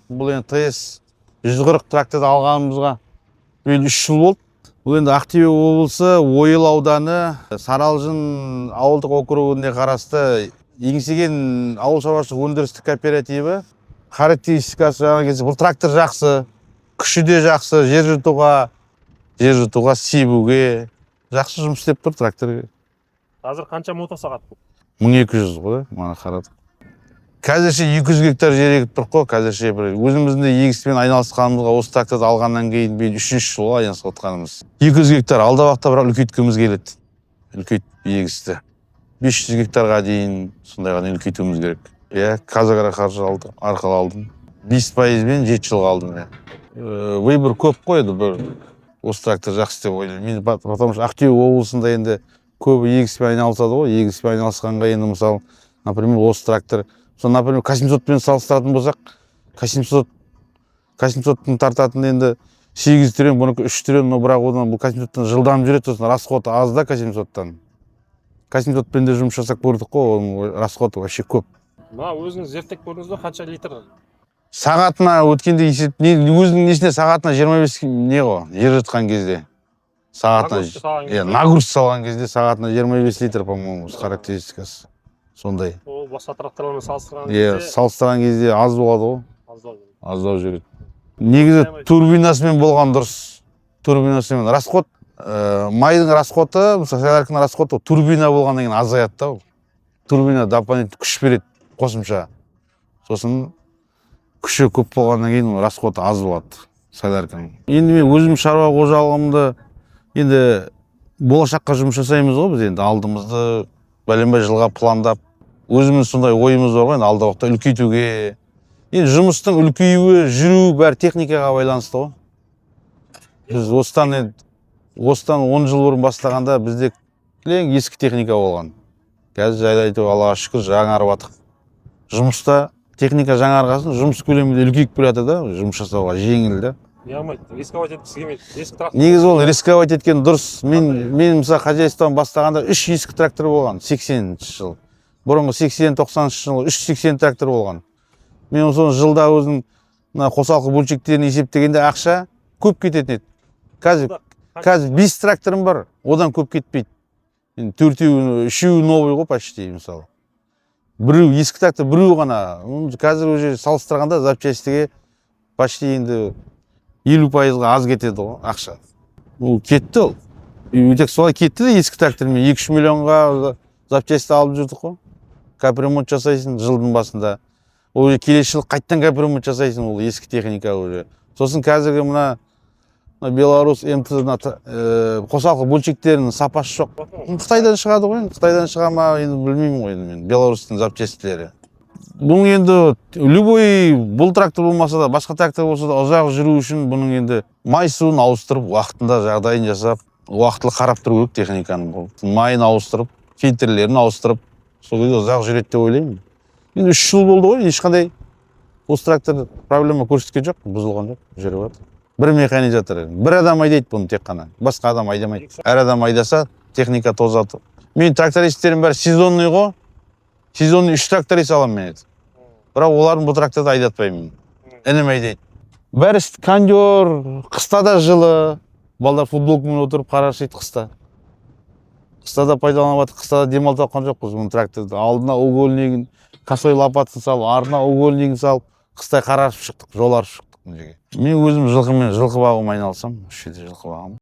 Бұл енді ТС 140 тракторды алғанымызға биыл 3 жыл болды. Бұл енді Ақтөбе облысы Ойыл ауданы Саралжын ауылдық округіне қарасты еңсеген ауыл шаруашылық өндірістік кооперативі. Характеристикасы жағынан келсе, бұл трактор жақсы, күші де жақсы, жер жыртуға, себуге жақсы жұмыс істеп тұр трактор. Қазір қанша мото сағат бұл? 1200 ғой, мана қарадық. Қазірше 200 гектар жер егіп тұр қой, қазірше бір өзіміздің егіспен айналысқанымызға осы тракторды алғаннан кейін биыл 3-ші жыл айналысып отқанымыз. 200 гектар алда уақытта бірақ үлкейткіміз келеді. Үлкейтіп егісті. 500 гектарға дейін сондай ғана үлкейтуіміз керек. Қазагро қаржы арқылы алдым. 5%-мен 7 жылға алдым. Выбор көп қойды бір осы трактор жақсы деп ойлаймын. Потому что Ақтөбе облысында енді көбі егіспен айналысады ғой. Егіспен айналысқанға енді мысалы, например, осы трактор, например, К700-пен салыстыратын болсақ, К700-тың тартатын енді 8 трен, бұныкі 3 трен, но бірақ одан бұл К700-тан жылдам жүреді, сосын расходы аз да К700-тан. К700-пен де жұмыс жасап көрдік қой, оның расходы вообще көп. Мына өзіңіз зерттеп көрдіңіз бе, қанша литр? Сағатына өткенде есеп, өзінің несіне сағатына 25 не ғой, жер жыртқан кезде. Сағатына, нагрузка салған кезде сағатына 25 литр, по-моему, характеристикасы. Сондай. Ол басқа тракторлармен салыстырған кезде? Салыстырған кезде аз болады ғой. Аздау жүреді. Негізі турбинасымен болған дұрыс. Турбинасымен расход, майдың расходы, солярканың расходы турбина болғаннан кейін азаяды да. Турбина дополнительный күш береді қосымша. Сосын күші көп болғаннан кейін расходы аз болады солярканың. Енді мен өзім шаруа қожалығымды енді болашаққа жұмыс жасаймыз ғой, біз енді алдымызды бәленбай жылға пландап, өзіміз сондай ойымыз бар ғой, енді алда уақытта үлкейтуге. Енді жұмыстың үлкеюі, жүру бәрі техникаға байланысты ғой. Біз осыдан 10 жыл бұрын бастағанда бізде ескі техника болған. Қазір жайлайды Аллаға шүкір жаңарып жатыр. Жұмыста техника жаңарғасын, жұмыс көлемі де үлкейіп келеді да, жұмыс жасауға жеңіл да. Рисковать еткісі келмейді. Негізі ол рисковать еткен дұрыс. Мен мысалы хозяйстводан бастағанда 3 ескі трактор болған 80-ші жыл. Бұрынғы 80-90-ші жыл 380 трактор болған. Мен соны жылда өзінің қосалқы бөлшектерін есептегенде ақша көп кететін еді. Қазір 5 тракторым бар, одан көп кетпейді. 4-3 новый ғой почти мысалы. Біреу ескі трактор, біреу ғана. Қазір уже салыстырғанда запчастьге почти енді 50%-ға аз кетеді ғой ақша. Ол кетті ол. Өтек солай кетті де ескі трактормен 2-3 миллионға запчасті алып жүрдік қой. Капремонт жасайсың жылдың басында. Ол келесі жыл қайттан капремонт жасайсың, ол ескі техника уже. Сосын қазіргі мына Беларусь МТ қосалқы бөлшектерінің сапасы жоқ. Қытайдан шығады ғой, Қытайдан шыға ма енді білмеймін ғой мен, Беларусьтің запчастьтері. Бұның енді любой бұл трактор болмаса да, басқа трактор болса да ұзақ жүру үшін бұның енді май суын ауыстырып, уақытында жағдайын жасап, уақытылы қарап тұру керек техниканың. Майын ауыстырып, фильтрлерін ауыстырып, сол кезде ұзақ жүреді деп ойлаймын. Енді 3 жыл болды ғой, ешқандай осы трактор проблема көрсеткен жоқ, бұзылған жоқ, жүріп жатыр. Бір механизатор, бір адам айдайды бұны тек қана, басқа адам айдамайды. Әр адам айдаса, техника тозады. Мен трактористтерім бәрі сезонный ғой, сезонный 3 тракторист аламын мен еді. Бірақ олардың бұл тракторды айдатпаймын. Інім айдайды. Бәрі кондер, қыста да жылы, балдар футболкамен отырып қарашайды қыста. Қыста да пайдаланып жатыр, қыста да демалып тапқан жоқпыз бұл тракторды. Алдына угольнигін, косой лопатын салып, артына угольнигін салып, қыстай қарашып шықтық, жол аршып шықтық. Мен өзім жылқы бағумен айналысам, осы жерде жылқы бағамын.